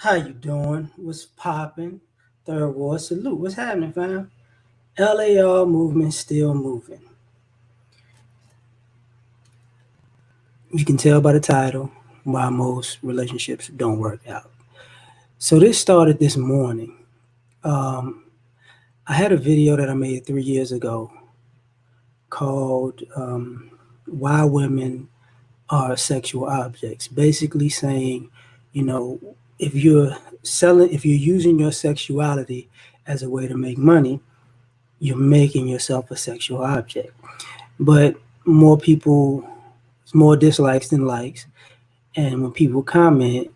How you doing? What's popping? Third Ward salute. What's happening, fam? L.A.R. movement still moving. You can tell by the title why most relationships don't work out. So this started this morning. Um, I had a video that I made 3 years ago called "Why Women Are Sexual Objects." Basically saying, you know, if you're using your sexuality as a way to make money, you're making yourself a sexual object. But more people, more dislikes than likes. And when people comment,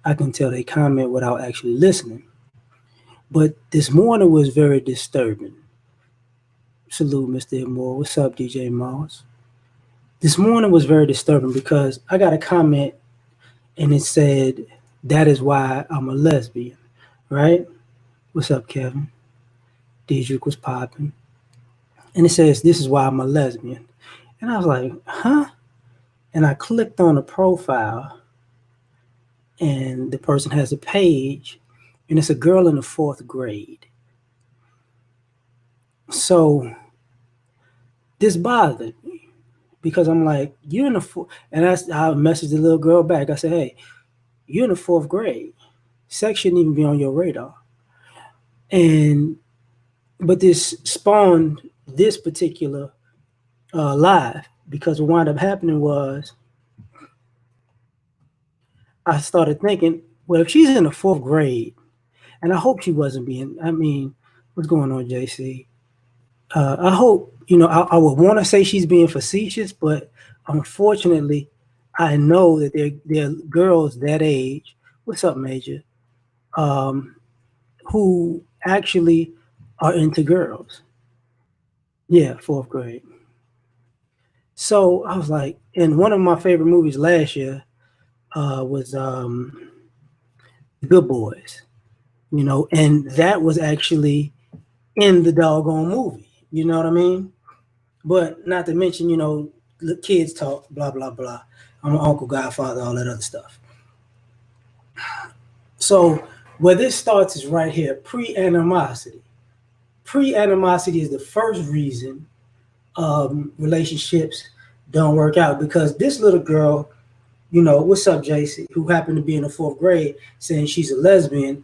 I can tell they comment without actually listening. But this morning was very disturbing. Salute, Mr. Moore. What's up, DJ Moss? This morning was very disturbing because I got a comment and it said, "That is why I'm a lesbian," right? What's up, Kevin? Deidre was popping. And it says, "This is why I'm a lesbian." And I was like, huh? And I clicked on the profile, and the person has a page, and it's a girl in the fourth grade. So this bothered me because I'm like, you're in the fourth, and I messaged the little girl back. I said, hey, you're in the fourth grade. Sex shouldn't even be on your radar. And but this spawned this particular live because what wound up happening was I started thinking, well, if she's in the fourth grade, and I hope she wasn't being, I mean, what's going on, JC? I hope, I would want to say she's being facetious, but unfortunately, I know that there are girls that age, what's up, Major, um, who actually are into girls. Yeah, fourth grade. So I was like, and one of my favorite movies last year was Good Boys, and that was actually in the doggone movie. You know what I mean? But not to mention, the kids talk, blah, blah, blah. I'm an uncle, godfather, all that other stuff. So where this starts is right here, pre-animosity. Pre-animosity is the first reason relationships don't work out because this little girl, what's up, JC, who happened to be in the fourth grade, saying she's a lesbian.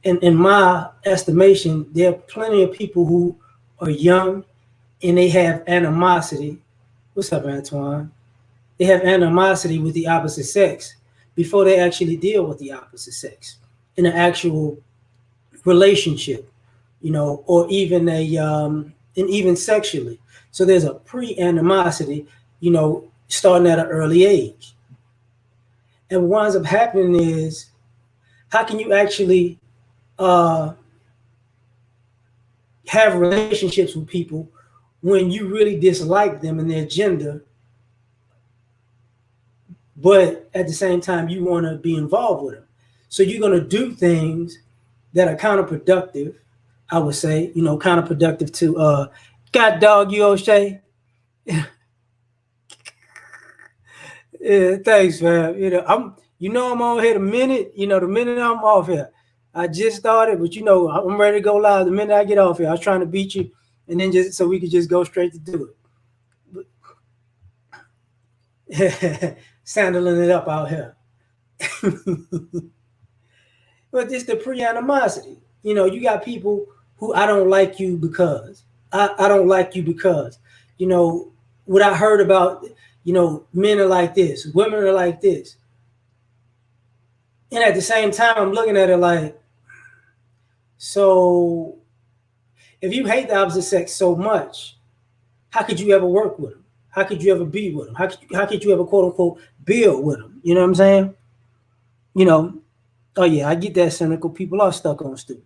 In my estimation, there are plenty of people who are young and they have animosity. What's up, Antoine? They have animosity with the opposite sex before they actually deal with the opposite sex in an actual relationship, or even and even sexually. So there's a pre-animosity, starting at an early age. And what winds up happening is, how can you actually uh, have relationships with people when you really dislike them and their gender, but at the same time you want to be involved with them? So you're going to do things that are counterproductive, I would say, counterproductive to God dog you, O'Shea. Yeah, thanks, man. I'm on here the minute, the minute I'm off here. I just started, but I'm ready to go live the minute I get off here. I was trying to beat you, and then just so we could just go straight to do it. Sandling it up out here. But it's the pre-animosity. You got people who I don't like you because I don't like you because what I heard about men are like this, women are like this, and at the same time I'm looking at it like, so if you hate the opposite sex so much, how could you ever work with them? How could you ever be with them? How could you ever quote unquote build with them? You know what I'm saying? Oh yeah, I get that cynical. People are stuck on stupid.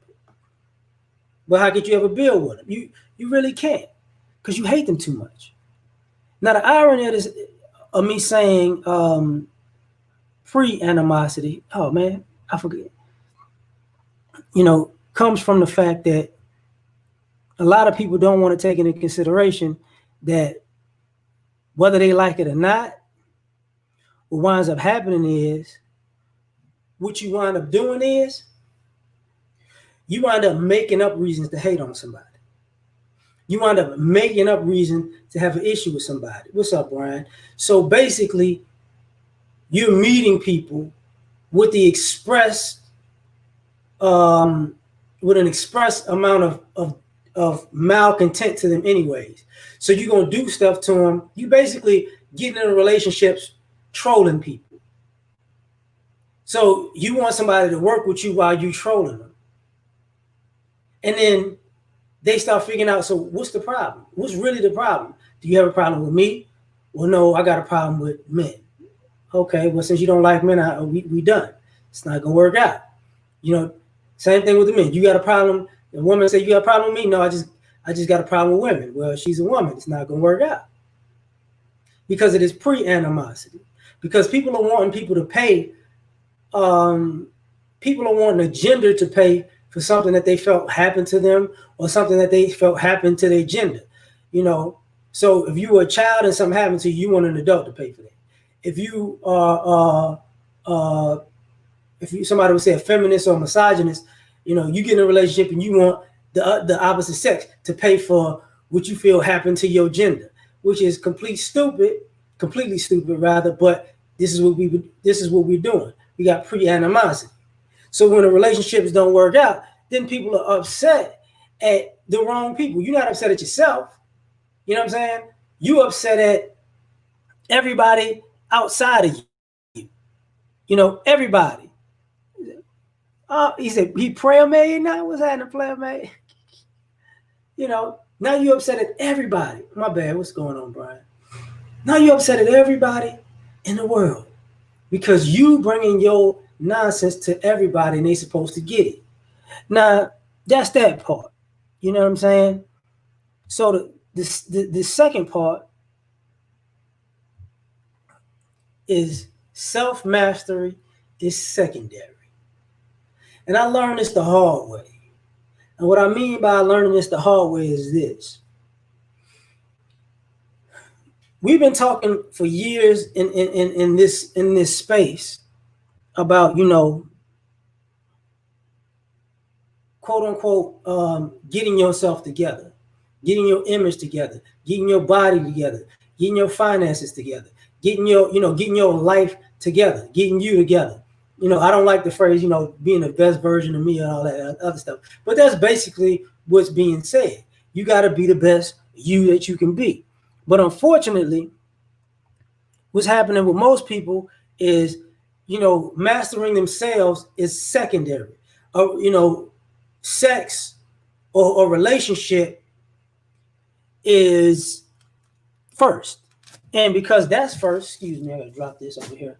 But how could you ever build with them? You really can't, because you hate them too much. Now the irony of this, of me saying pre-animosity, oh man, I forget. Comes from the fact that a lot of people don't want to take into consideration that whether they like it or not, what winds up happening is what you wind up doing is you wind up making up reasons to hate on somebody. You wind up making up reason to have an issue with somebody. What's up, Brian? So basically, you're meeting people with the express, with an express amount of malcontent to them anyways. So you're going to do stuff to them. You basically get into relationships trolling people. So you want somebody to work with you while you trolling them. And then they start figuring out, so what's the problem? What's really the problem? Do you have a problem with me? Well, no, I got a problem with men. Okay, well, since you don't like men, we done. It's not going to work out. Same thing with the men. You got a problem. The woman say, you got a problem with me? No, I just got a problem with women. Well, she's a woman. It's not going to work out. Because it is pre-animosity. Because people are wanting people to pay, people are wanting a gender to pay for something that they felt happened to them or something that they felt happened to their gender. So if you were a child and something happened to you, you want an adult to pay for that. If you are, somebody would say a feminist or a misogynist, you get in a relationship and you want the opposite sex to pay for what you feel happened to your gender, which is completely stupid rather. But this is what we're doing. We got pre-animosity. So when the relationships don't work out, then people are upset at the wrong people. You're not upset at yourself. You know what I'm saying? You upset at everybody outside of you. Everybody. He said, he prayer made now? What's happening, prayer made? Now you're upset at everybody. My bad. What's going on, Brian? Now you're upset at everybody in the world because you bringing your nonsense to everybody and they supposed to get it. Now, that's that part. You know what I'm saying? So the second part is self-mastery is secondary. And I learned this the hard way. And what I mean by learning this the hard way is this. We've been talking for years in this space about, quote unquote, getting yourself together, getting your image together, getting your body together, getting your finances together, getting your life together, getting you together. I don't like the phrase, being the best version of me and all that other stuff. But that's basically what's being said. You got to be the best you that you can be. But unfortunately, what's happening with most people is, mastering themselves is secondary. Sex or relationship is first. And because that's first, excuse me, I gotta drop this over here.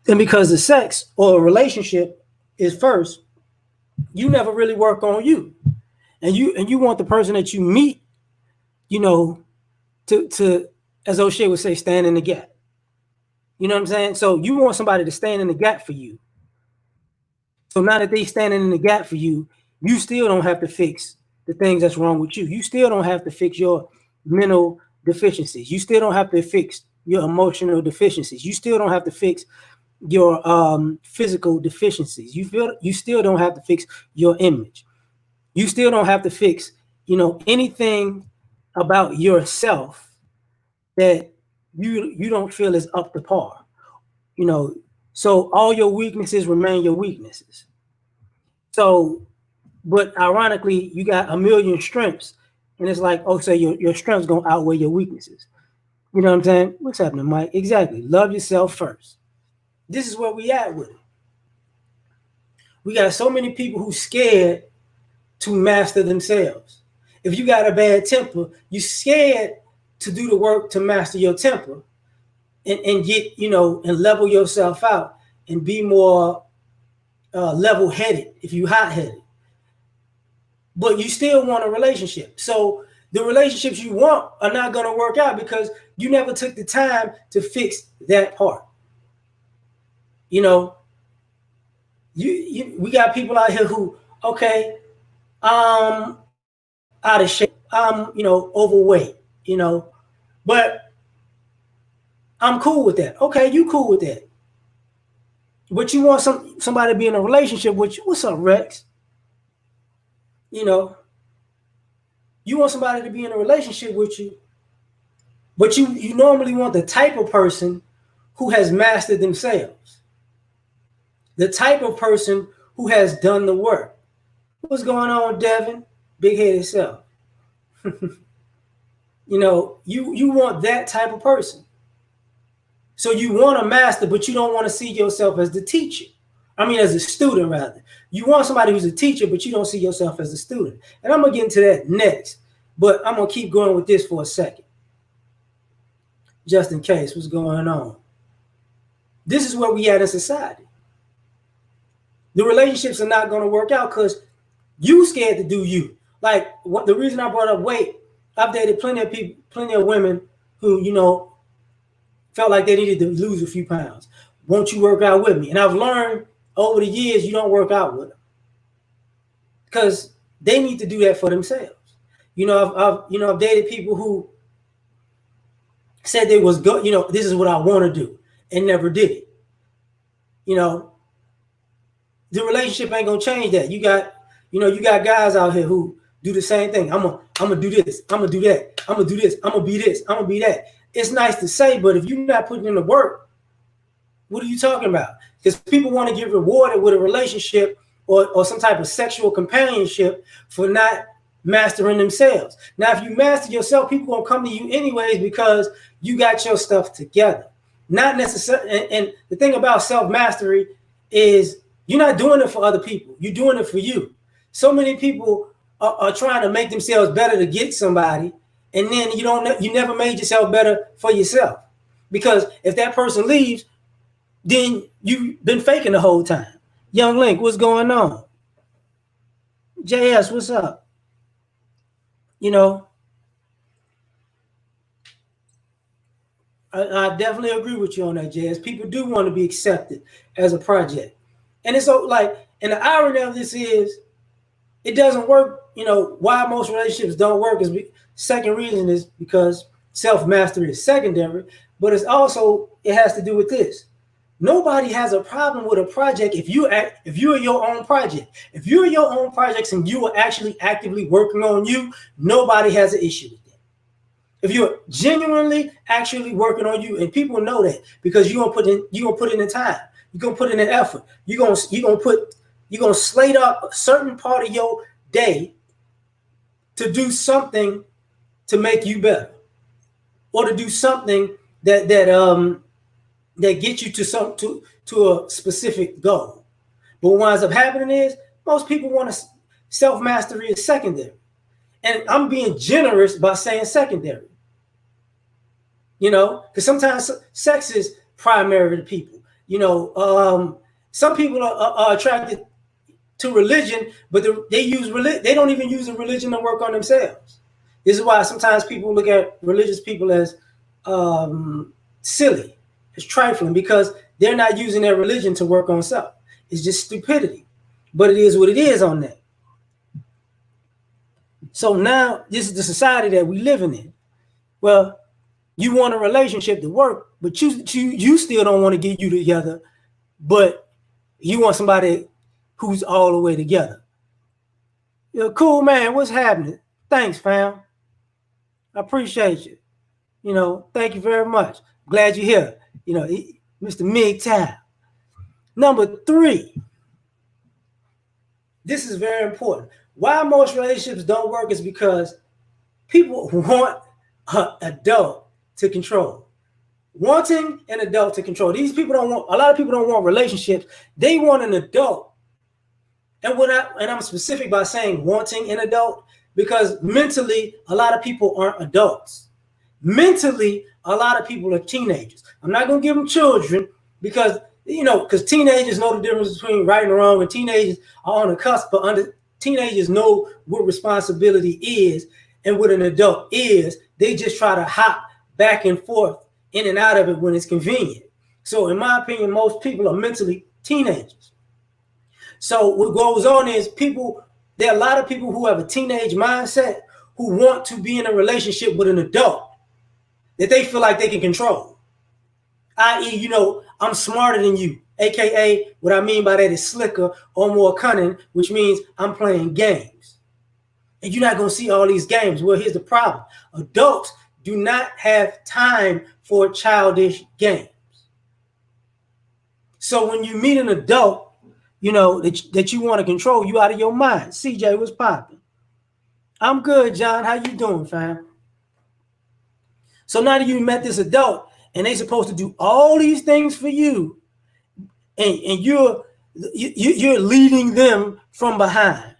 And because the sex or relationship is first, you never really work on you. And you want the person that you meet, to as O'Shea would say, stand in the gap. You know what I'm saying? So you want somebody to stand in the gap for you. So now that they standing in the gap for you, you still don't have to fix the things that's wrong with you. You still don't have to fix your mental deficiencies. You still don't have to fix your emotional deficiencies. You still don't have to fix your physical deficiencies. You still don't have to fix your image. You still don't have to fix, anything about yourself that you don't feel is up to par. So all your weaknesses remain your weaknesses. So, but ironically, you got a million strengths, and it's like, oh, so your strengths gonna outweigh your weaknesses. You know what I'm saying? What's happening, Mike? Exactly. Love yourself first. This is where we at with it. We got so many people who scared to master themselves. If you got a bad temper, you scared to do the work to master your temper and get, and level yourself out and be more level-headed if you hot-headed. But you still want a relationship. So the relationships you want are not going to work out because you never took the time to fix that part. We got people out here who, okay, out of shape, overweight, but I'm cool with that. Okay, you cool with that. But you want somebody to be in a relationship with you. What's up, Rex? You know, you want somebody to be in a relationship with you, but you normally want the type of person who has mastered themselves, the type of person who has done the work. What's going on, Devin? Big headed self. You want that type of person. So you want a master, but you don't want to see yourself as the teacher. I mean, as a student, rather. You want somebody who's a teacher, but you don't see yourself as a student. And I'm going to get into that next, but I'm going to keep going with this for a second, just in case. What's going on? This is where we at in society. The relationships are not going to work out because you scared to do you. Like, the reason I brought up weight, I've dated plenty of people, plenty of women who, felt like they needed to lose a few pounds. Won't you work out with me? And I've learned over the years you don't work out with them because they need to do that for themselves. I've dated people who said they was good. This is what I want to do, and never did it. The relationship ain't gonna change that. You got guys out here who do the same thing. I'm gonna do this. I'm gonna do that. I'm gonna do this. I'm gonna be this. I'm gonna be that. It's nice to say, but if you're not putting in the work, what are you talking about? Because people want to get rewarded with a relationship or some type of sexual companionship for not mastering themselves. Now, if you master yourself, people gonna come to you anyways because you got your stuff together. Not necessarily. And the thing about self-mastery is you're not doing it for other people. You're doing it for you. So many people are trying to make themselves better to get somebody, and then you never made yourself better for yourself. Because if that person leaves, then you've been faking the whole time. Young Link, what's going on? JS, what's up? I definitely agree with you on that, JS. People do want to be accepted as a project. And it's so and the irony of this is it doesn't work. Why most relationships don't work is second reason is because self-mastery is secondary, but it has to do with this. Nobody has a problem with a project if you're your own project. If you're your own projects and you are actually actively working on you, nobody has an issue with that. If you're genuinely actually working on you, and people know that because you're gonna put in the time, you're gonna put in the effort, you're gonna slate up a certain part of your day to do something to make you better, or to do something that gets you to a specific goal. But what winds up happening is most people want to self-mastery is secondary. And I'm being generous by saying secondary. Because sometimes sex is primary to people. Some people are attracted to religion, but they don't even use a religion to work on themselves. This is why sometimes people look at religious people as silly. It's trifling because they're not using their religion to work on self. It's just stupidity. But it is what it is on that. So now this is the society that we living in. Well, you want a relationship to work, but you still don't want to get you together, but you want somebody who's all the way together. Cool, man. What's happening? Thanks, fam. I appreciate you. Thank you very much. Glad you're here. Mr. MGTOW. Number 3. This is very important. Why most relationships don't work is because people want an adult to control. Wanting an adult to control. A lot of people don't want relationships. They want an adult. And I'm specific by saying wanting an adult because mentally, a lot of people aren't adults. Mentally, a lot of people are teenagers. I'm not going to give them children because teenagers know the difference between right and wrong, and teenagers are on the cusp, but teenagers know what responsibility is and what an adult is. They just try to hop back and forth in and out of it when it's convenient. So in my opinion, most people are mentally teenagers. So what goes on is there are a lot of people who have a teenage mindset who want to be in a relationship with an adult that they feel like they can control. I.e., I'm smarter than you. AKA, what I mean by that is slicker or more cunning, which means I'm playing games. And you're not going to see all these games. Well, here's the problem. Adults do not have time for childish games. So when you meet an adult, that you want to control, you out of your mind. CJ, what's popping? I'm good, John. How you doing, fam? So now that you met this adult and they supposed to do all these things for you, and you're leading them from behind.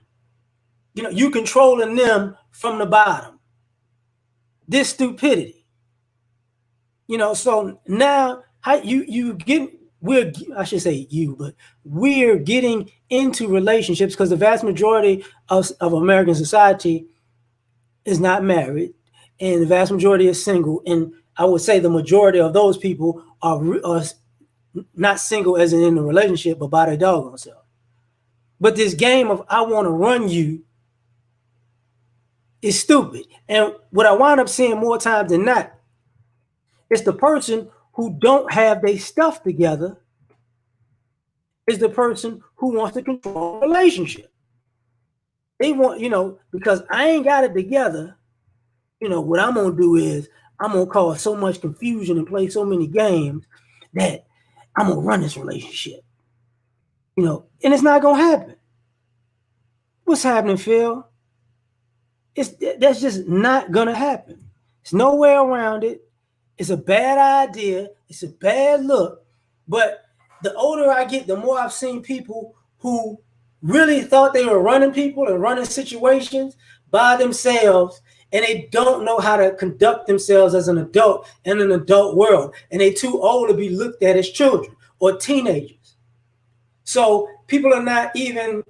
You controlling them from the bottom. This stupidity. So now how you get I should say you, but we're getting into relationships because the vast majority of American society is not married, and the vast majority is single. And I would say the majority of those people are not single as in a relationship, but by their doggone self. But this game of I want to run you is stupid. And what I wind up seeing more times than not, it's the person who don't have their stuff together is the person who wants to control a relationship. They want, because I ain't got it together, what I'm going to do is I'm going to cause so much confusion and play so many games that I'm going to run this relationship. And it's not going to happen. What's happening, Phil? That's just not going to happen. There's no way around it. It's a bad idea. It's a bad look. But the older I get, the more I've seen people who really thought they were running people and running situations by themselves, and they don't know how to conduct themselves as an adult in an adult world. And they're too old to be looked at as children or teenagers. So people are not even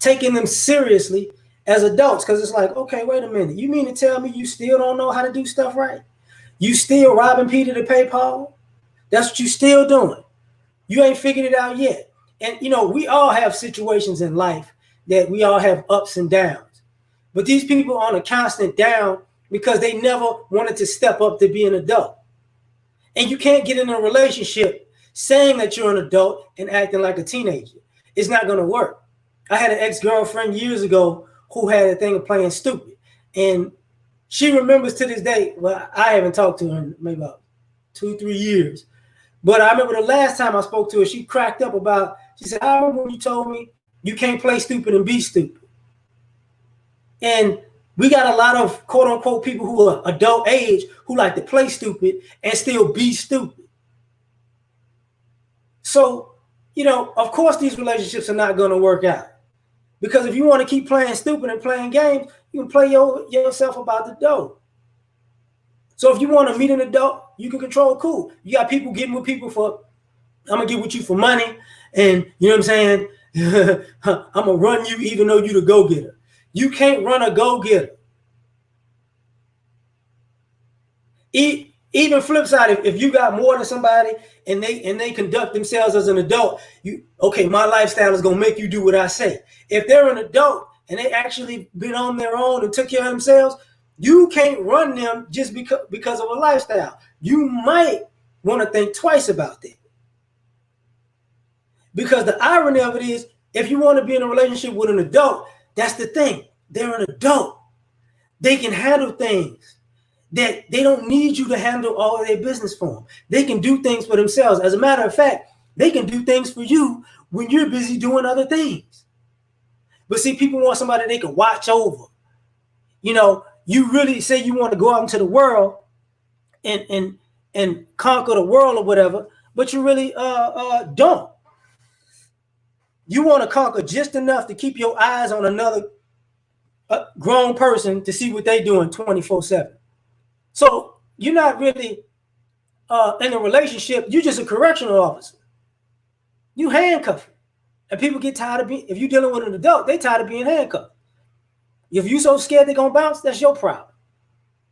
taking them seriously as adults because it's like, okay, wait a minute. You mean to tell me you still don't know how to do stuff right? You still robbing Peter to pay Paul? That's what you still doing. You ain't figured it out yet. And, we all have situations in life that we all have ups and downs. But these people are on a constant down because they never wanted to step up to be an adult. And you can't get in a relationship saying that you're an adult and acting like a teenager. It's not going to work. I had an ex-girlfriend years ago who had a thing of playing stupid. And she remembers to this day, well, I haven't talked to her in maybe about 2-3 years. But I remember the last time I spoke to her, she cracked up about, she said, I remember when you told me you can't play stupid and be stupid. And we got a lot of quote unquote people who are adult age who like to play stupid and still be stupid. So, of course these relationships are not going to work out. Because if you want to keep playing stupid and playing games, you can play yourself about the dough. So if you want to meet an adult, you can control, cool. You got people getting with people for, I'm going to get with you for money. And you know what I'm saying? I'm going to run you even though you the go-getter. You can't run a go-getter. Even flip side, if you got more than somebody and they conduct themselves as an adult, my lifestyle is going to make you do what I say. If they're an adult and they actually been on their own and took care of themselves, you can't run them just because of a lifestyle. You might want to think twice about that. Because the irony of it is, if you want to be in a relationship with an adult, that's the thing. They're an adult. They can handle things that they don't need you to handle all of their business for them. They can do things for themselves. As a matter of fact, they can do things for you when you're busy doing other things. But see, people want somebody they can watch over. You really say you want to go out into the world and conquer the world or whatever, but you really don't. You want to conquer just enough to keep your eyes on another grown person to see what they're doing 24/7. So you're not really in a relationship. You're just a correctional officer. You handcuffed. And people get tired of being, if you're dealing with an adult, they tired of being handcuffed. If you're so scared they're going to bounce, that's your problem.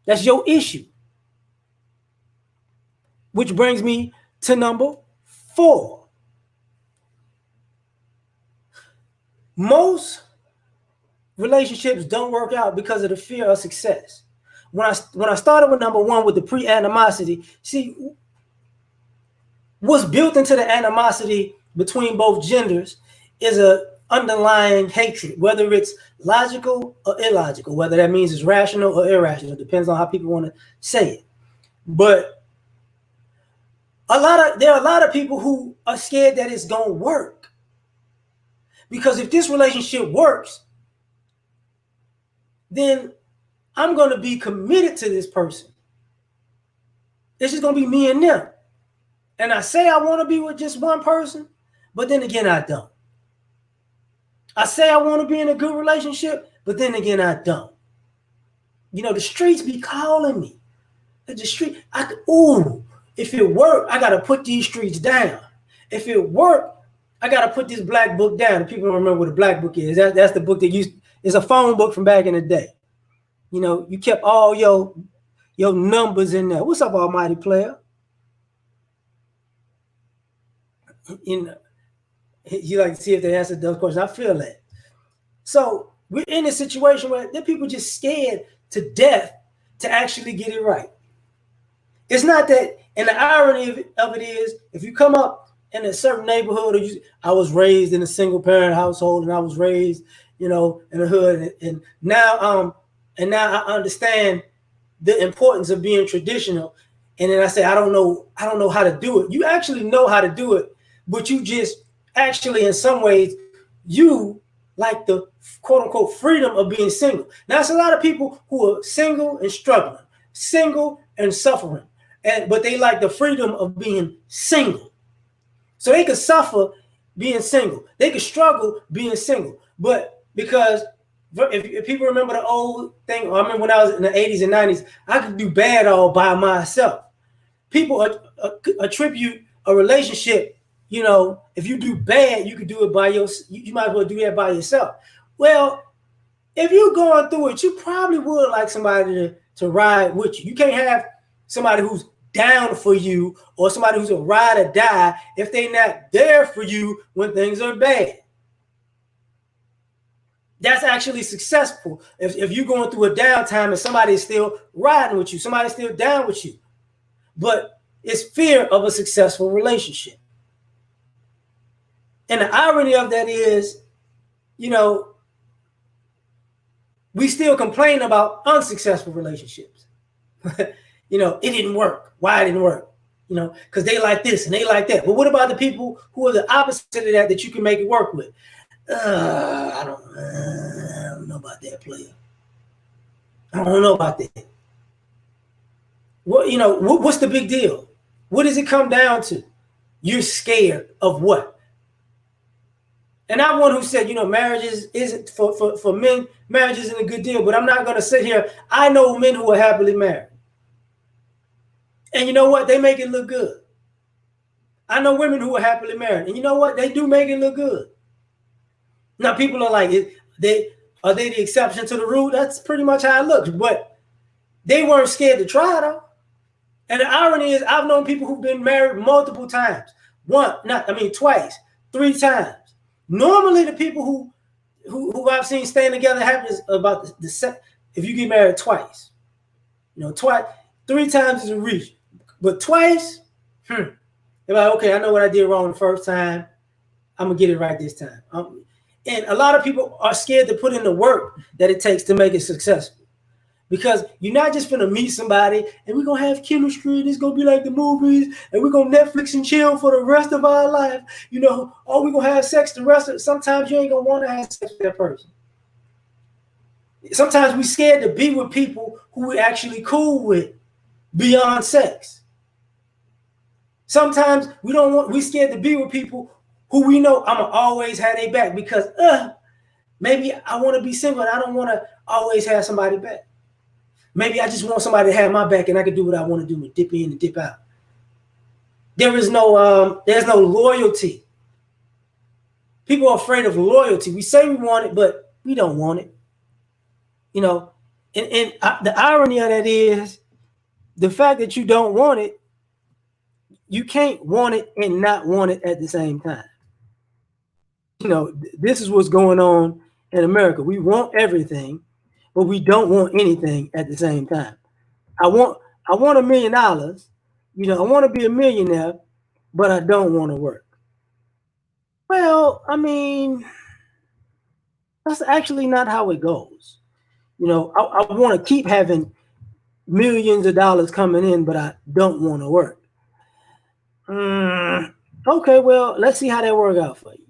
That's your issue. Which brings me to number 4. Most relationships don't work out because of the fear of success. When I started with number 1 with the pre-animosity, see, what's built into the animosity between both genders is a underlying hatred, whether it's logical or illogical, whether that means it's rational or irrational. It depends on how people want to say it. But there are a lot of people who are scared that it's gonna work. Because if this relationship works, then I'm gonna be committed to this person. It's just gonna be me and them. And I say I want to be with just one person, but then again, I don't. I say I want to be in a good relationship, but then again, I don't. You know, the streets be calling me. The street, if it work, I got to put these streets down. If it work, I got to put this black book down. People don't remember what a black book is. That's the book that it's a phone book from back in the day. You know, you kept all your numbers in there. What's up, almighty player? You know, you like to see if they answer those questions. I feel that. So we're in a situation where the people just scared to death to actually get it right. It's not that, and the irony of it is, if you come up in a certain neighborhood, or I was raised in a single parent household, and I was raised, you know, in the hood, and now I understand the importance of being traditional. And then I say, I don't know how to do it. You actually know how to do it, but you just actually, in some ways, you like the quote unquote freedom of being single. Now, there's a lot of people who are single and struggling, single and suffering, but they like the freedom of being single. So they could suffer being single, they could struggle being single, but because if people remember the old thing, I remember when I was in the 80s and 90s, I could do bad all by myself. People attribute a relationship, you know, if you do bad, you could do it by yourself. You might as well do that by yourself. Well, if you're going through it, you probably would like somebody to ride with you. You can't have somebody who's down for you or somebody who's a ride or die if they're not there for you when things are bad. That's actually successful. If you're going through a downtime and somebody is still riding with you, somebody's still down with you. But it's fear of a successful relationship. And the irony of that is, you know, we still complain about unsuccessful relationships. You know, it didn't work. Why it didn't work? You know, because they like this and they like that. But what about the people who are the opposite of that you can make it work with? I don't know about that, player. I don't know about that. What, you know, what's the big deal? What does it come down to? You're scared of what? And I'm one who said, you know, marriage isn't for men. Marriage isn't a good deal. But I'm not going to sit here. I know men who are happily married, and you know what? They make it look good. I know women who are happily married, and you know what? They do make it look good. Now people are like, are they the exception to the rule? That's pretty much how it looks. But they weren't scared to try though. And the irony is, I've known people who've been married multiple times. Twice, 3 times. Normally, the people who I've seen staying together happens about if you get married twice. You know, 3 times is a reach. But twice, they're like, okay, I know what I did wrong the first time. I'm going to get it right this time. And a lot of people are scared to put in the work that it takes to make it successful. Because you're not just going to meet somebody and we're going to have chemistry and it's going to be like the movies and we're going to Netflix and chill for the rest of our life. You know, or we're going to have sex the rest of it. Sometimes you ain't going to want to have sex with that person. Sometimes we're scared to be with people who we're actually cool with beyond sex. Sometimes we're scared to be with people who we know I'm going to always have their back because maybe I want to be single and I don't want to always have somebody back. Maybe I just want somebody to have my back and I can do what I want to do and dip in and dip out. There's no loyalty. People are afraid of loyalty. We say we want it, but we don't want it. You know, and the irony of that is the fact that you don't want it, you can't want it and not want it at the same time. You know, this is what's going on in America. We want everything, but we don't want anything at the same time. I want $1 million. You know, I want to be a millionaire, but I don't want to work. Well, I mean, that's actually not how it goes. I want to keep having millions of dollars coming in, but I don't want to work. Mm, okay, well, let's see how that work out for you.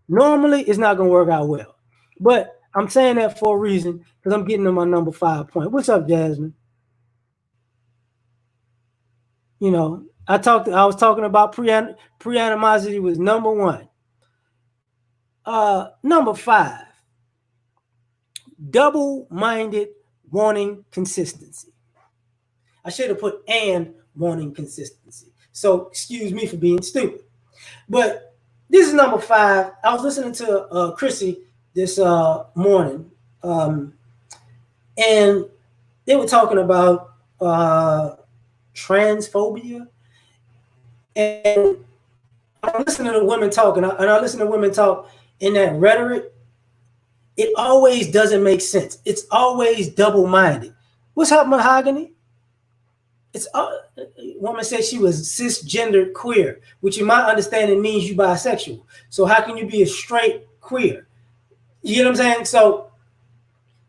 Normally, it's not going to work out well. But I'm saying that for a reason because I'm getting to my number 5 point. What's up, Jasmine? I was talking about pre-animosity was number one. Number five, double-minded wanting consistency. I should have put and wanting consistency. So excuse me for being stupid. But this is number five. I was listening to Chrissy this morning, and they were talking about transphobia. And I'm listening to women talk, and I listen to women talk in that rhetoric. It always doesn't make sense. It's always double-minded. What's up, Mahogany? It's woman said she was cisgender queer, which in my understanding means you bisexual. So how can you be a straight queer? You get what I'm saying? So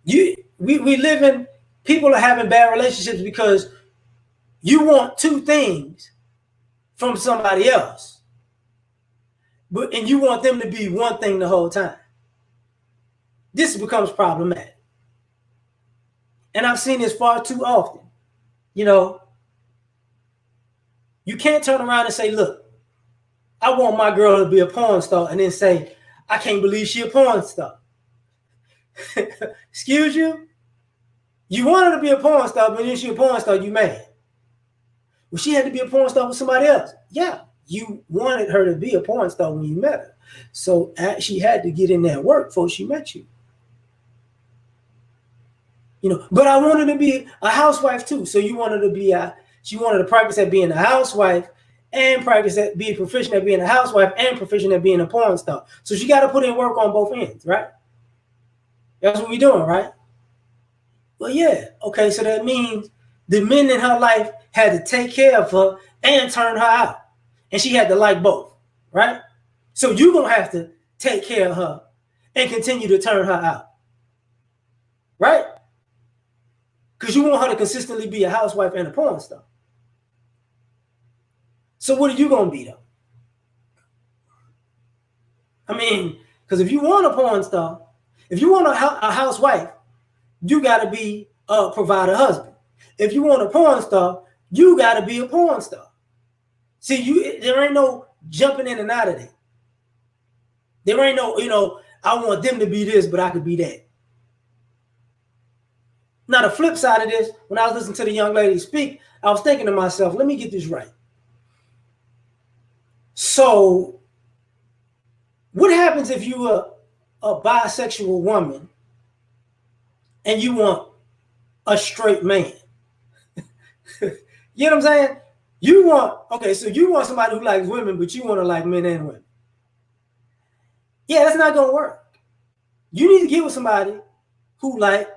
we live in, people are having bad relationships because you want two things from somebody else, and you want them to be one thing the whole time. This becomes problematic. And I've seen this far too often. You can't turn around and say, look, I want my girl to be a porn star, and then say, I can't believe she a porn star. Excuse you? You want her to be a porn star, but then she a porn star, you mad. Well, she had to be a porn star with somebody else. Yeah, you wanted her to be a porn star when you met her. So she had to get in that work before she met you. But I wanted to be a housewife too. So you wanted to be she wanted to practice at being a housewife and practice at being proficient at being a housewife and proficient at being a porn star. So she got to put in work on both ends, right? That's what we're doing, right? Well, yeah. Okay, so that means the men in her life had to take care of her and turn her out. And she had to like both, right? So you're going to have to take care of her and continue to turn her out, right? Because you want her to consistently be a housewife and a porn star. So what are you going to be, though? I mean, because if you want a porn star, if you want a housewife, you got to be a provider husband. If you want a porn star, you got to be a porn star. See, there ain't no jumping in and out of that. There ain't no, I want them to be this, but I could be that. Now, the flip side of this, when I was listening to the young lady speak, I was thinking to myself, let me get this right. So, what happens if you're a bisexual woman and you want a straight man? You know what I'm saying? You want somebody who likes women, but you want to like men and women. Yeah, that's not going to work. You need to get with somebody who like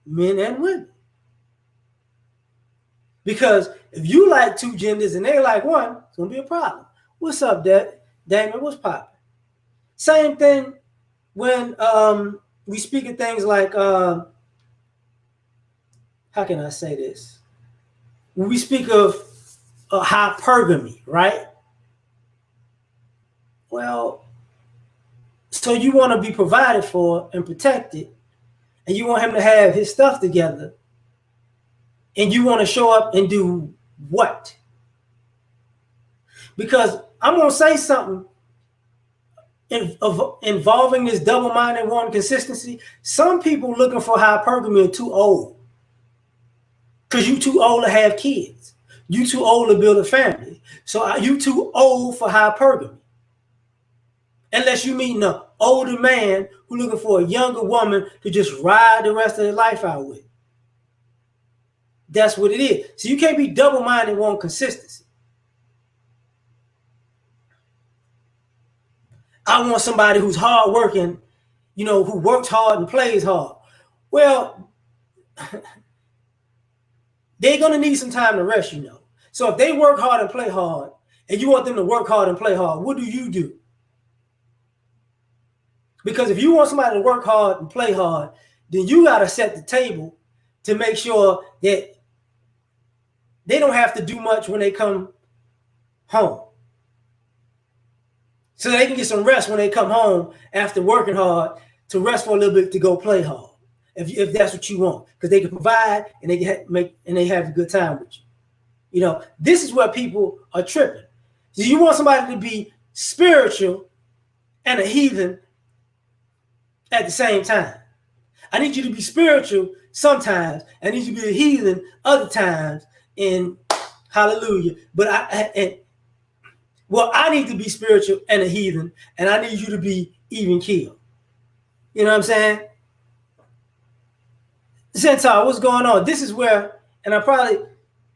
men and women. Because if you like two genders and they like one, it's going to be a problem. What's up, Damon? What's popping? Same thing when we speak of things like, how can I say this? When we speak of hypergamy, right? Well, so you want to be provided for and protected, and you want him to have his stuff together, and you want to show up and do what? Because I'm going to say something involving this double-minded one consistency. Some people looking for hypergamy are too old. Because you too old to have kids. You too old to build a family. So you too old for hypergamy. Unless you meet an older man who looking for a younger woman to just ride the rest of their life out with. That's what it is. So you can't be double-minded on consistency. I want somebody who's hardworking, who works hard and plays hard. Well, they're going to need some time to rest, So if they work hard and play hard, and you want them to work hard and play hard, what do? Because if you want somebody to work hard and play hard, then you got to set the table to make sure that they don't have to do much when they come home. So they can get some rest when they come home after working hard, to rest for a little bit to go play hard, if that's what you want, because they can provide and they have a good time with you. You know, this is where people are tripping. So you want somebody to be spiritual and a heathen at the same time. I need you to be spiritual sometimes. I need you to be a heathen other times. And hallelujah. But I need to be spiritual and a heathen, and I need you to be even keeled. You know what I'm saying? Centaur, what's going on? This is where, and I probably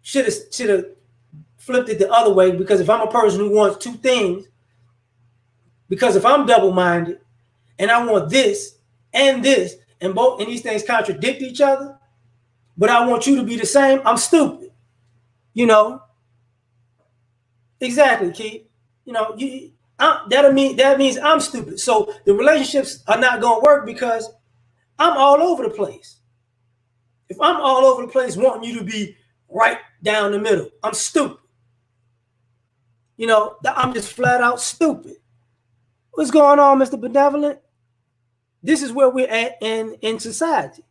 should have flipped it the other way, because if I'm a person who wants two things, because if I'm double-minded and I want this, and these things contradict each other, but I want you to be the same, I'm stupid. You know? Exactly, Keith. You know, that means I'm stupid. So the relationships are not going to work because I'm all over the place. If I'm all over the place wanting you to be right down the middle, I'm stupid. You know, I'm just flat out stupid. What's going on, Mr. Benevolent? This is where we're at in society.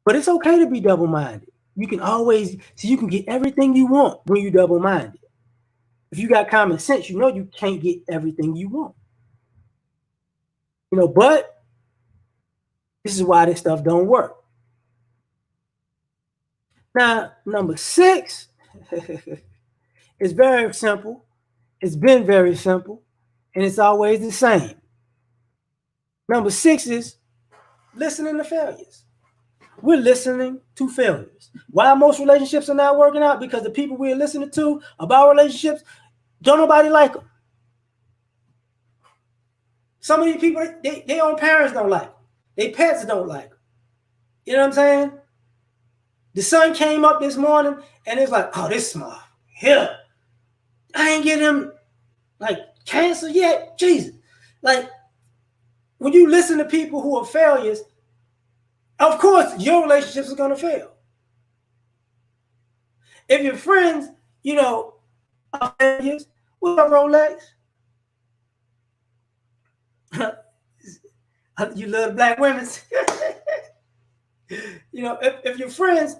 But it's okay to be double-minded. You can get everything you want when you're double-minded. If you got common sense, you know you can't get everything you want. You know, but this is why this stuff don't work. Now, number 6 is very simple. It's been very simple, and it's always the same. Number 6 is listening to failures. We're listening to failures. Why most relationships are not working out? Because the people we're listening to about relationships, don't nobody like them. Some of these people, their own parents don't like them. Their pets don't like them. You know what I'm saying? The sun came up this morning and it's like, oh, this small. Here. I ain't get him like cancer yet. Jesus. Like, when you listen to people who are failures, of course, your relationships are going to fail. If your friends, you know, are failures, what's up, Rolex? You love black women. You know, if your friends,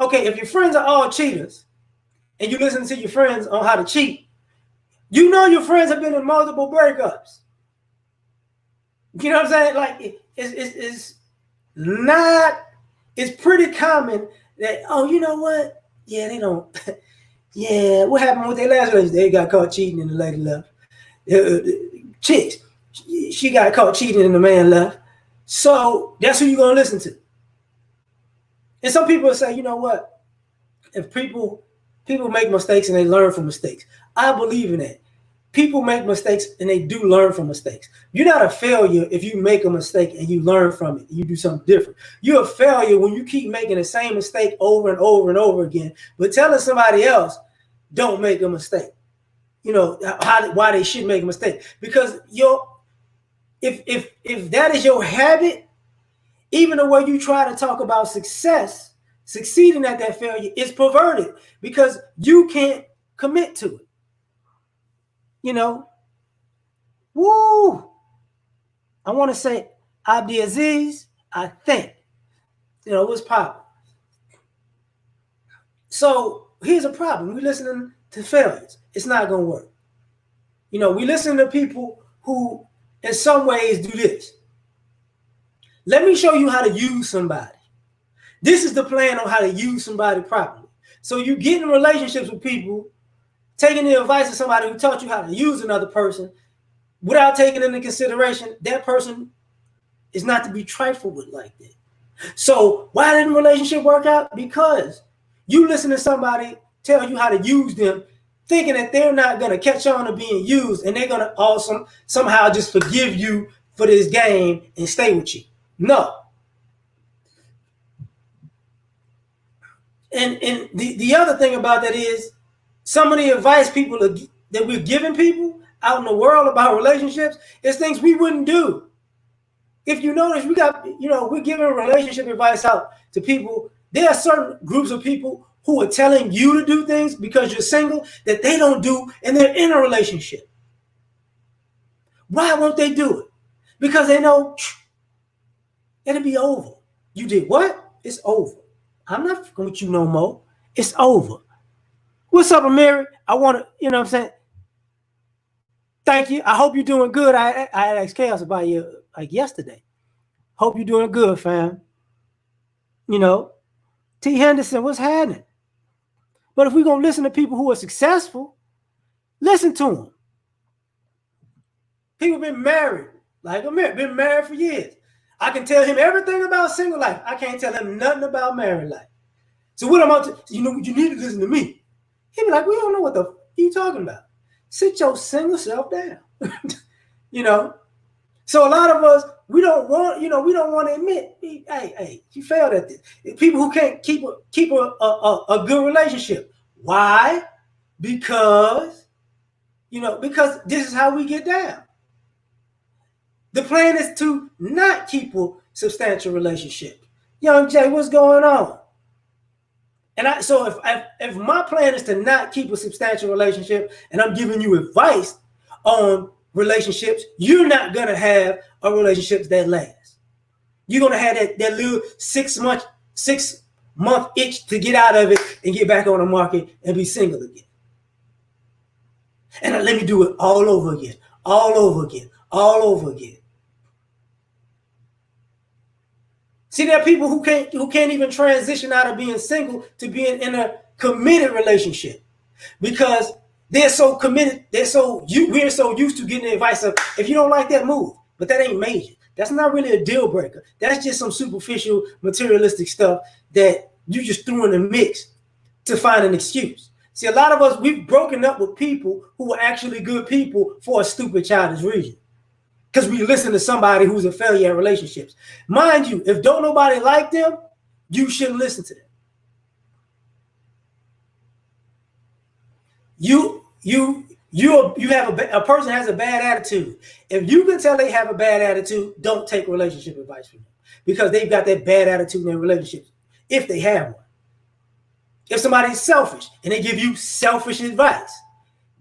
if your friends are all cheaters, and you listen to your friends on how to cheat, you know your friends have been in multiple breakups. You know what I'm saying? Like, it's pretty common that, oh, you know what? Yeah, they don't. Yeah, what happened with their last relationship? They got caught cheating and the lady left. Chicks, she got caught cheating and the man left. So that's who you're going to listen to. And some people will say, you know what? If people make mistakes and they learn from mistakes. I believe in that. People make mistakes and they do learn from mistakes. You're not a failure if you make a mistake and you learn from it and you do something different. You're a failure when you keep making the same mistake over and over and over again, but telling somebody else, don't make a mistake. You know, why they should make a mistake. Because if that is your habit, even the way you try to talk about succeeding at that failure is perverted because you can't commit to it. You know, woo! I want to say Abdi Aziz, I think, you know, it was popping. So here's a problem. We're listening to failures. It's not going to work. You know, we listen to people who in some ways do this. Let me show you how to use somebody. This is the plan on how to use somebody properly. So you get in relationships with people, taking the advice of somebody who taught you how to use another person without taking into consideration that person is not to be trifled with like that. So why didn't the relationship work out? Because you listen to somebody tell you how to use them, thinking that they're not going to catch on to being used and they're going to somehow just forgive you for this game and stay with you. No. And the other thing about that is Some of the advice that we're giving people out in the world about relationships is things we wouldn't do. If you notice, we're giving relationship advice out to people. There are certain groups of people who are telling you to do things because you're single that they don't do and they're in a relationship. Why won't they do it? Because they know it'll be over. You did what? It's over. I'm not fucking with you no more. It's over. What's up, Amiri? I want to, you know what I'm saying? Thank you. I hope you're doing good. I asked Chaos about you like yesterday. Hope you're doing good, fam. You know, T. Henderson, what's happening? But if we're going to listen to people who are successful, listen to them. People been married, like Amir, been married for years. I can tell him everything about single life. I can't tell him nothing about married life. So what am I? You need to listen to me. He'd be like, we don't know what the f you talking about. Sit your single self down. You know. So a lot of us, we don't want to admit, hey, you failed at this. People who can't keep a good relationship. Why? Because this is how we get down. The plan is to not keep a substantial relationship. Young Jay, what's going on? And so if my plan is to not keep a substantial relationship, and I'm giving you advice on relationships, you're not gonna have a relationship that lasts. You're gonna have that little 6 month itch to get out of it and get back on the market and be single again. And let me do it all over again, all over again, all over again. See, there are people who can't even transition out of being single to being in a committed relationship because they're so committed. We're so used to getting the advice of, if you don't like that, move. But that ain't major. That's not really a deal breaker. That's just some superficial, materialistic stuff that you just threw in the mix to find an excuse. See, a lot of us, we've broken up with people who were actually good people for a stupid, childish reason. Because we listen to somebody who's a failure at relationships. Mind you, if don't nobody like them, you shouldn't listen to them. You have a person has a bad attitude. If you can tell they have a bad attitude, don't take relationship advice from them because they've got that bad attitude in their relationships. If they have one, if somebody's selfish and they give you selfish advice,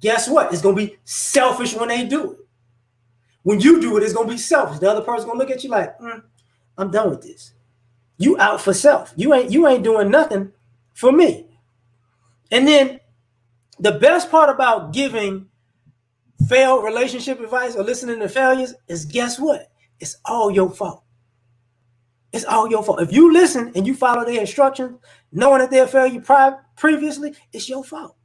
guess what? It's gonna be selfish when they do it. When you do it, it's gonna be selfish. The other person's gonna look at you like, I'm done with this. You out for self. You ain't doing nothing for me. And then the best part about giving failed relationship advice or listening to failures is, guess what? It's all your fault. It's all your fault. If you listen and you follow their instructions, knowing that they're failure previously, it's your fault.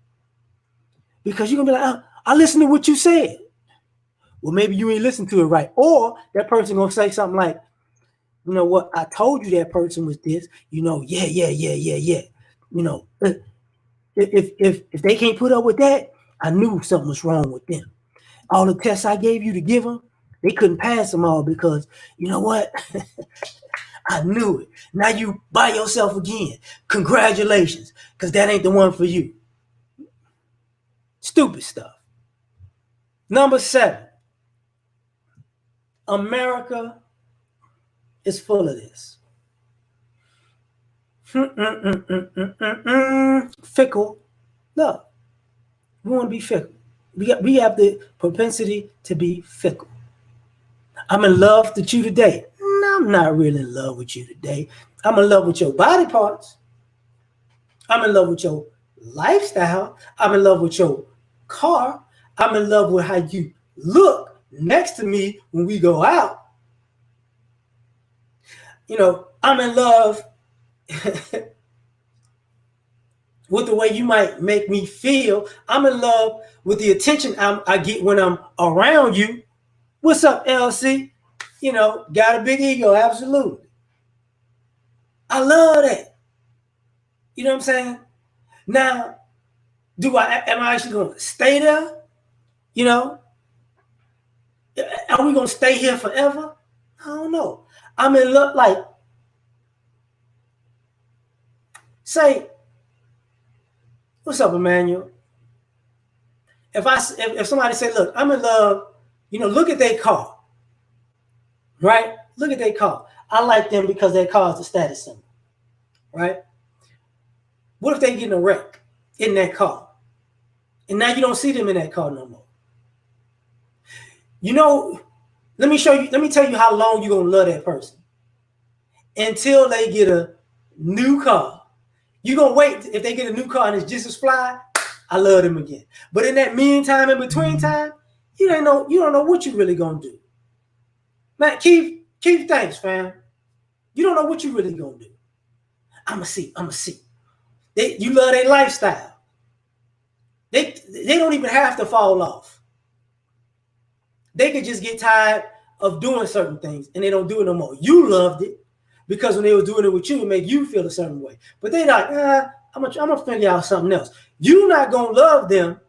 Because you're gonna be like, I listened to what you said. Well, maybe you ain't listened to it right. Or that person gonna say something like, you know what, I told you that person was this, yeah. If they can't put up with that, I knew something was wrong with them. All the tests I gave you to give them, they couldn't pass them all because, you know what? I knew it. Now you by yourself again. Congratulations, because that ain't the one for you. Stupid stuff. Number 7. America is full of this. Fickle love. We want to be fickle. We have the propensity to be fickle. I'm in love with you today. No, I'm not really in love with you today. I'm in love with your body parts. I'm in love with your lifestyle. I'm in love with your car. I'm in love with how you look next to me when we go out. I'm in love with the way you might make me feel. I'm in love with the attention I get when I'm around you. What's up, LC? Got a big ego, absolutely. I love that. You know what I'm saying? Now, am I actually going to stay there? Are we going to stay here forever? I don't know. I'm in love, like, say, what's up, Emmanuel? if somebody say, look, I'm in love, look at their car, right? Look at their car. I like them because their car is a status symbol, right? What if they get in a wreck in that car? And now you don't see them in that car no more. Let me tell you how long you're gonna love that person. Until they get a new car. You're gonna wait if they get a new car and it's just as fly, I love them again. But in that meantime, in between time, you don't know what you really gonna do. Man, Keith, thanks, fam. You don't know what you really gonna do. I'ma see. You love their lifestyle. They don't even have to fall off. They could just get tired of doing certain things and they don't do it no more. You loved it because when they were doing it with you, it made you feel a certain way. But they like, I'm gonna figure out something else. You're not gonna love them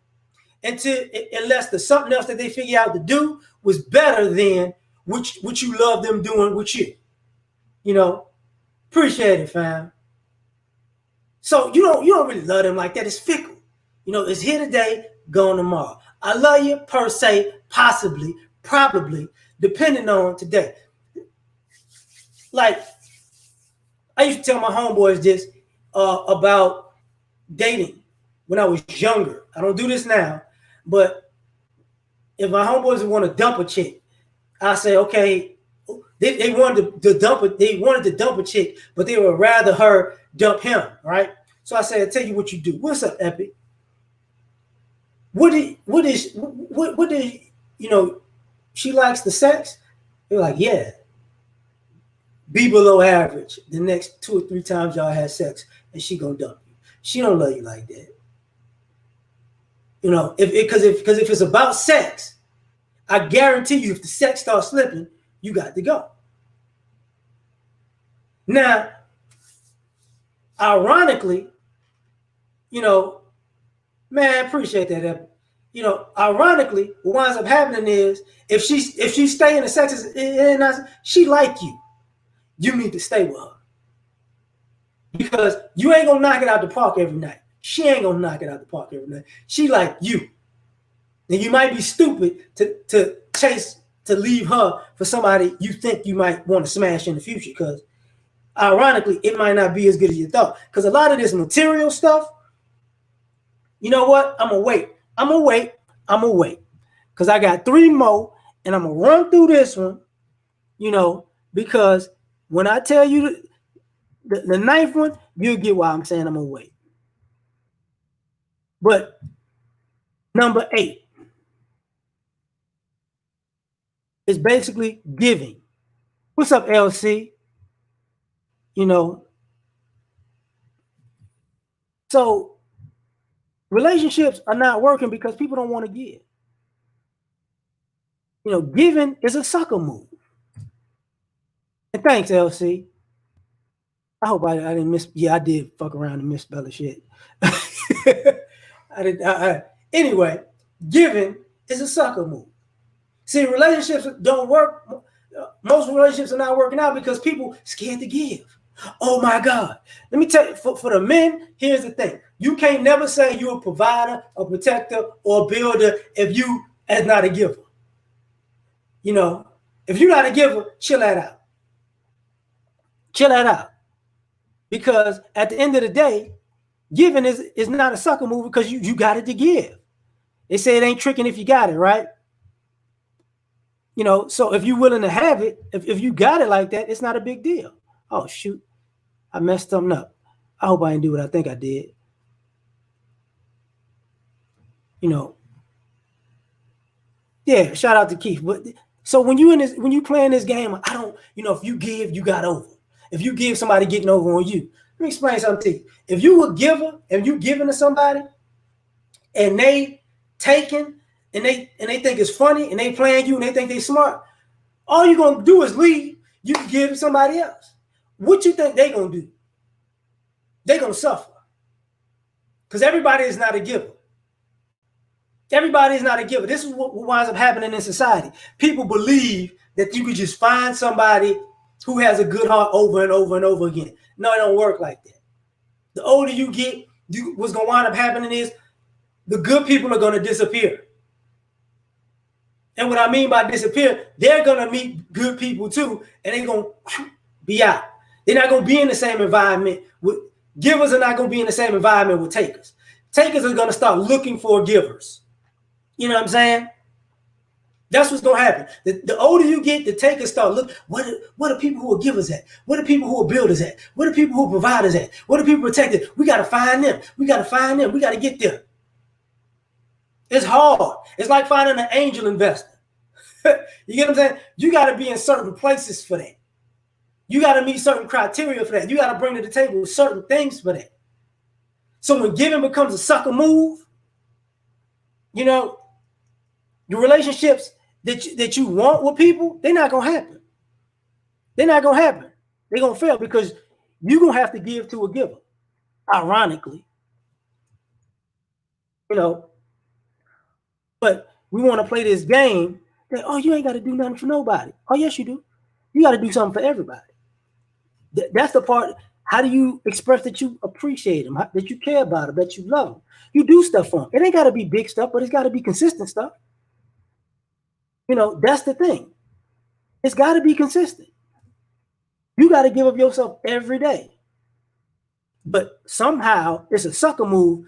unless the something else that they figure out to do was better than what you love them doing with you. Appreciate it, fam. So you don't really love them like that. It's fickle. It's here today, gone tomorrow. I love you per se, possibly, probably, depending on today. Like, I used to tell my homeboys this about dating when I was younger. I don't do this now, but if my homeboys want to dump a chick, I say, okay, they wanted to dump it. They wanted to dump a chick, but they would rather her dump him, right? So I said, I'll tell you what you do. What's up, Epic? What is she likes the sex? They're like, yeah. Be below average the next 2 or 3 times y'all had sex, and she gonna dump you. She don't love you like that. Because if it's about sex, I guarantee you, if the sex starts slipping, you got to go. Now, ironically, man, appreciate that. Ironically, what winds up happening is if she stay in the sex, she like you. You need to stay with her because you ain't gonna knock it out the park every night. She ain't gonna knock it out the park every night. She like you, and you might be stupid to chase to leave her for somebody you think you might want to smash in the future. Because ironically, it might not be as good as you thought. Because a lot of this material stuff, you know what? I'm gonna wait. Because I got 3 more, and I'm gonna run through this one. Because when I tell you the 9th one, you'll get why I'm saying I'm gonna wait. But number 8 is basically giving. What's up, LC? So relationships are not working because people don't want to give. Giving is a sucker move. And thanks, LC. I hope I didn't miss. Yeah, I did fuck around and misspell the shit. I did. Anyway, giving is a sucker move. See, relationships don't work. Most relationships are not working out because people scared to give. Oh my God. Let me tell you, for the men, here's the thing. You can't never say you're a provider, a protector, or a builder if you as not a giver. If you're not a giver, chill that out. Chill that out. Because at the end of the day, giving is not a sucker move because you got it to give. They say it ain't tricking if you got it, right? So if you're willing to have it, if you got it like that, it's not a big deal. Oh, shoot. I messed something up. I hope I didn't do what I think I did. Yeah, shout out to Keith. But so when you playing this game, I don't, if you give, you got over. If you give, somebody getting over on you. Let me explain something to you. If you a giver and you giving to somebody and they taking and they think it's funny and they playing you and they think they smart, all you're gonna do is leave. You can give to somebody else. What you think they gonna do? They gonna suffer. Because everybody is not a giver. Everybody is not a giver. This is what winds up happening in society. People believe that you could just find somebody who has a good heart over and over and over again. No, it don't work like that. The older you get, what's going to wind up happening is the good people are going to disappear. And what I mean by disappear, they're going to meet good people too, and they're going to be out. They're not going to be in the same environment with givers. Are not going to be in the same environment with takers. Takers are going to start looking for givers. You know what I'm saying? That's what's going to happen. The older you get, the takers start looking. What are people who are givers at? What are people who are builders at? What are people who are providers at? What are people protected? We got to find them. We got to find them. We got to get them. It's hard. It's like finding an angel investor. You get what I'm saying? You got to be in certain places for that. You got to meet certain criteria for that. You got to bring to the table certain things for that. So when giving becomes a sucker move, you know, the relationships that you want with people, they're not going to happen. They're not going to happen. They're going to fail because you're going to have to give to a giver, ironically. You know, but we want to play this game that, oh, you ain't got to do nothing for nobody. Oh, yes, you do. You got to do something for everybody. That's the part. How do you express that you appreciate them, that you care about them, that you love them? You do stuff for them. It ain't got to be big stuff, but it's got to be consistent stuff. You know, that's the thing. It's got to be consistent. You got to give of yourself every day. But somehow it's a sucker move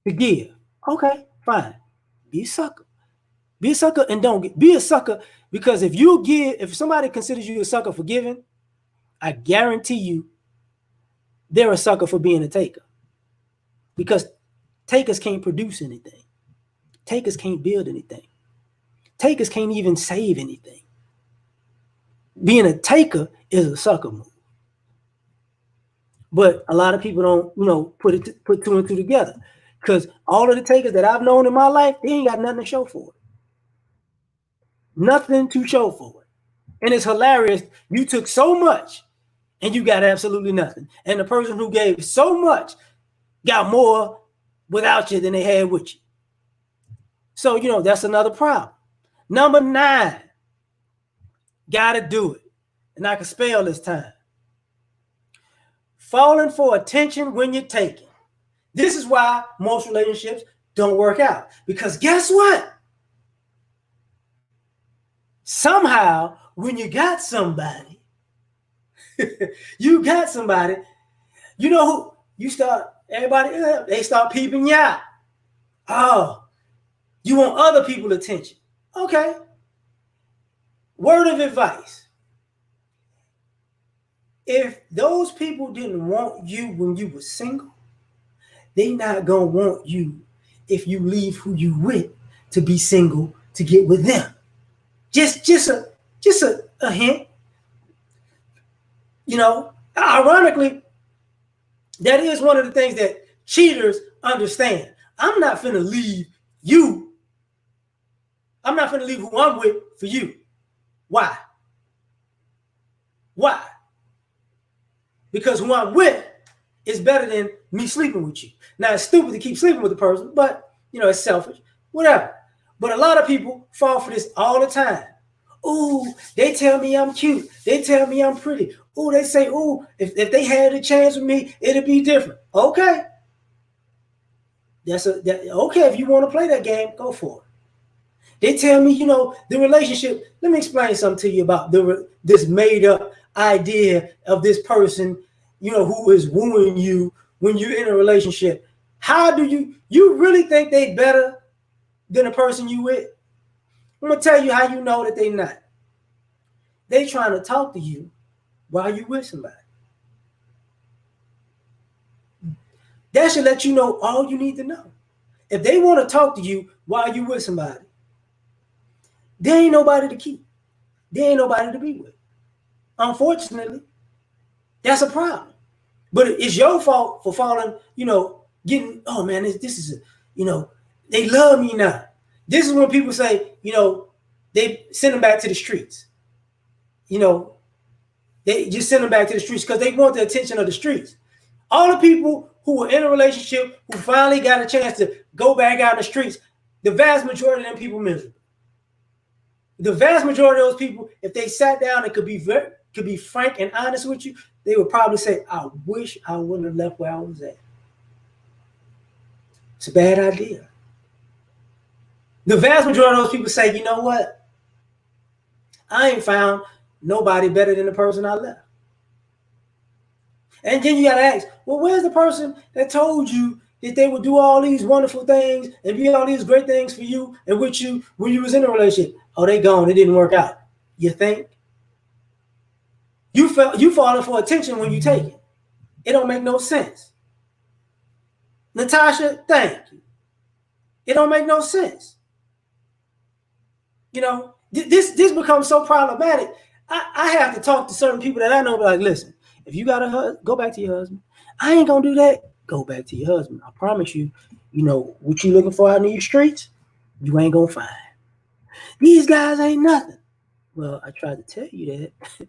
to give. Okay, fine. Be a sucker. Be a sucker and don't be a sucker, because if somebody considers you a sucker for giving, I guarantee you they're a sucker for being a taker. Because takers can't produce anything. Takers can't build anything. Takers can't even save anything. Being a taker is a sucker move. But a lot of people don't, put two and two together. Because all of the takers that I've known in my life, they ain't got nothing to show for it. Nothing to show for it. And it's hilarious. You took so much and you got absolutely nothing. And the person who gave so much got more without you than they had with you. So, that's another problem. Number 9, gotta do it. And I can spell this time. Falling for attention when you're taking. This is why most relationships don't work out. Because guess what? Somehow, when you got somebody, you know who you start, they start peeping you out. Oh, you want other people's attention. Okay. Word of advice. If those people didn't want you when you were single, they not gonna want you if you leave who you with to be single to get with them. Just a hint. Ironically, that is one of the things that cheaters understand. I'm not finna leave you. I'm not finna leave who I'm with for you. Why? Why? Because who I'm with is better than me sleeping with you. Now, it's stupid to keep sleeping with the person, but, it's selfish. Whatever. But a lot of people fall for this all the time. Ooh, they tell me I'm cute. They tell me I'm pretty. Ooh, they say, ooh, if they had a chance with me, it'd be different. Okay. Okay, if you want to play that game, go for it. They tell me, the relationship. Let me explain something to you about this made up idea of this person, who is wooing you when you're in a relationship. How do you really think they better than the person you with? I'm going to tell you how you know that they not. They trying to talk to you while you with somebody. That should let you know all you need to know. If they want to talk to you while you with somebody, there ain't nobody to keep. There ain't nobody to be with. Unfortunately, that's a problem. But it's your fault for falling, getting, oh man, this is, they love me now. This is when people say, they send them back to the streets. They just send them back to the streets because they want the attention of the streets. All the people who were in a relationship who finally got a chance to go back out in the streets, the vast majority of them people miserable. The vast majority of those people, if they sat down and could be frank and honest with you, they would probably say, I wish I wouldn't have left where I was at. It's a bad idea. The vast majority of those people say, you know what? I ain't found nobody better than the person I left. And then you got to ask, well, where's the person that told you that they would do all these wonderful things and be all these great things for you and with you when you was in a relationship? Oh, they gone. It didn't work out. You think? You falling for attention when you take it. It don't make no sense. Natasha, thank you. It don't make no sense. You know, this becomes so problematic. I have to talk to certain people that I know, like, listen, if you got a husband, go back to your husband. I ain't gonna do that. Go back to your husband. I promise you, you know, what you looking for out in these streets, you ain't gonna find. These guys ain't nothing. Well, I tried to tell you that,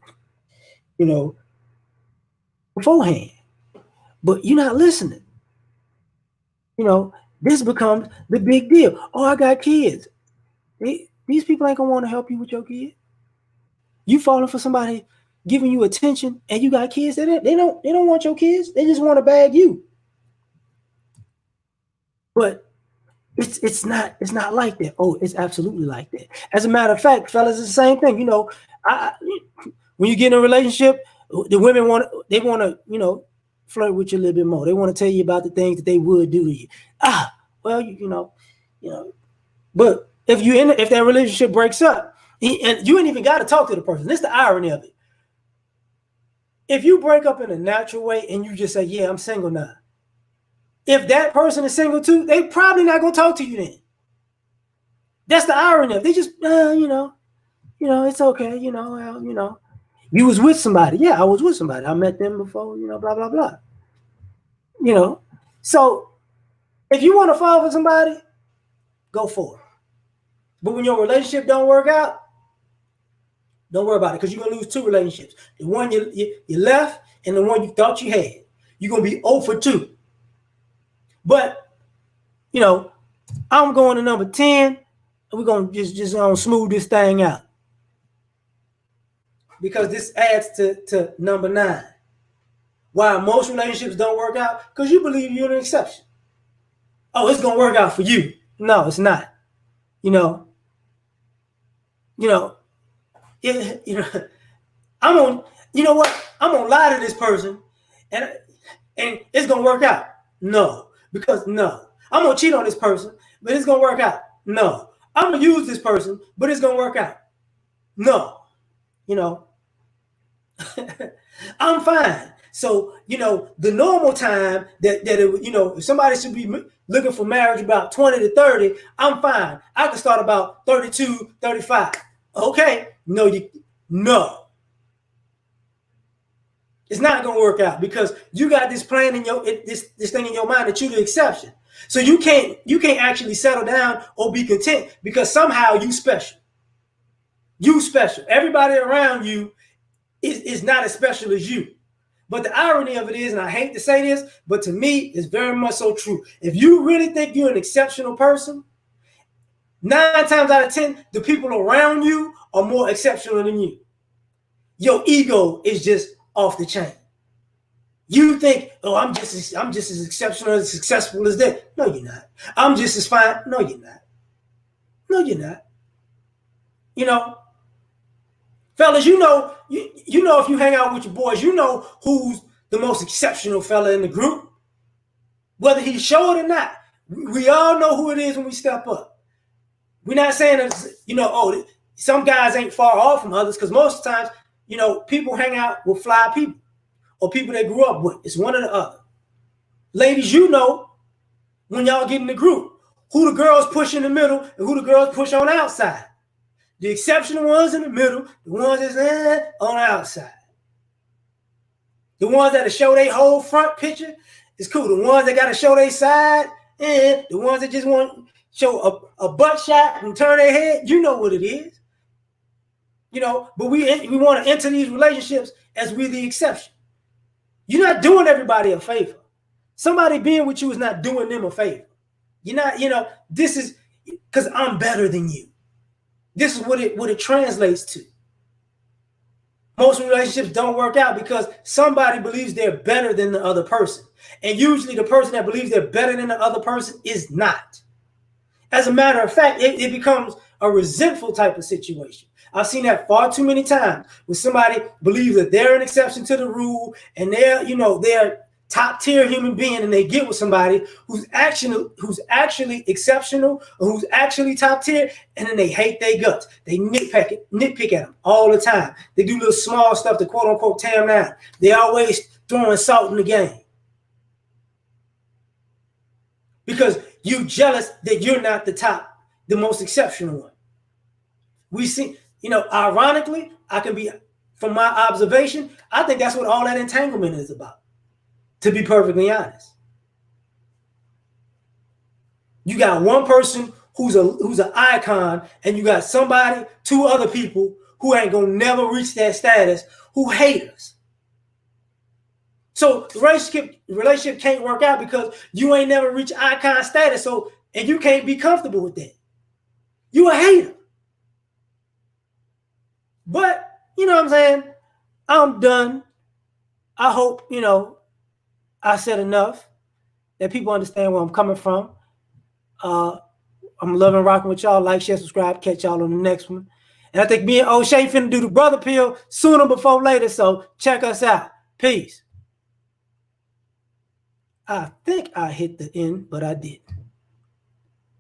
you know, beforehand, but you're not listening. You know, this becomes the big deal. Oh, I got kids. These people ain't gonna want to help you with your kids. You falling for somebody giving you attention, and you got kids that they don't want your kids. They just want to bag you. But it's not like that. Oh, it's absolutely like that. As a matter of fact, fellas, it's the same thing. You know, when you get in a relationship, the women want to flirt with you a little bit more. They want to tell you about the things that they would do to you. Well, you know. But if that relationship breaks up, and you ain't even got to talk to the person. This is the irony of it. If you break up in a natural way and you just say, yeah, I'm single now. If that person is single too, they probably not going to talk to you then. That's the irony of it. They just, it's okay. You was with somebody. Yeah, I was with somebody. I met them before, blah, blah, blah. So if you want to fall for somebody, go for it. But when your relationship don't work out, don't worry about it, because you're going to lose two relationships. The one you left and the one you thought you had. You're going to be 0 for 2. But, I'm going to number 10, and we're going to just smooth this thing out. Because this adds to number 9. Why most relationships don't work out? Because you believe you're an exception. Oh, it's going to work out for you. No, it's not. I'm on, I'm gonna lie to this person and it's gonna work out. No, because no. I'm gonna cheat on this person, but it's gonna work out. No. I'm gonna use this person, but it's gonna work out. No. I'm fine. So, the normal time that if somebody should be looking for marriage about 20 to 30, I'm fine. I can start about 32, 35. Okay. No. It's not going to work out because you got this plan in this thing in your mind that you're the exception. So you can't actually settle down or be content because somehow you special. You special. Everybody around you is not as special as you. But the irony of it is, and I hate to say this, but to me, it's very much so true. If you really think you're an exceptional person, 9 times out of 10, the people around you are more exceptional than you. Your ego is just off the chain. You think, oh, I'm just as exceptional, as successful as that. No, you're not. I'm just as fine. No, you're not. No, you're not. Fellas, you know if you hang out with your boys, you know who's the most exceptional fella in the group. Whether he's showed or not. We all know who it is when we step up. We're not saying that, some guys ain't far off from others, because most of the times, people hang out with fly people or people they grew up with. It's one or the other. Ladies, when y'all get in the group, who the girls push in the middle and who the girls push on the outside. The exceptional ones in the middle, the ones that's on the outside. The ones that show their whole front picture is cool. The ones that got to show their side, and the ones that just want to show a butt shot and turn their head, you know what it is. But we want to enter these relationships as we're the exception. You're not doing everybody a favor. Somebody being with you is not doing them a favor. You're not, this is because I'm better than you. This is what it translates to. Most relationships don't work out because somebody believes they're better than the other person. And usually the person that believes they're better than the other person is not. As a matter of fact, it becomes a resentful type of situation. I've seen that far too many times when somebody believes that they're an exception to the rule and they're top tier human being, and they get with somebody who's actually exceptional or who's actually top tier, and then they hate their guts. They nitpick at them all the time. They do little small stuff to quote unquote tear them down. They always throwing salt in the game because you're jealous that you're not the most exceptional one. We see, ironically, I can be, from my observation, I think that's what all that entanglement is about. To be perfectly honest, you got one person who's an icon, and you got two other people who ain't gonna never reach that status, who hate us. So the relationship can't work out because you ain't never reached icon status. And you can't be comfortable with that. You a hater. But you know what I'm saying? I'm done. I hope I said enough that people understand where I'm coming from. I'm loving rocking with y'all. Like, share, subscribe. Catch y'all on the next one. And I think me and O'Shea finna do the brother pill sooner before later. So check us out. Peace. I think I hit the end, but I didn't.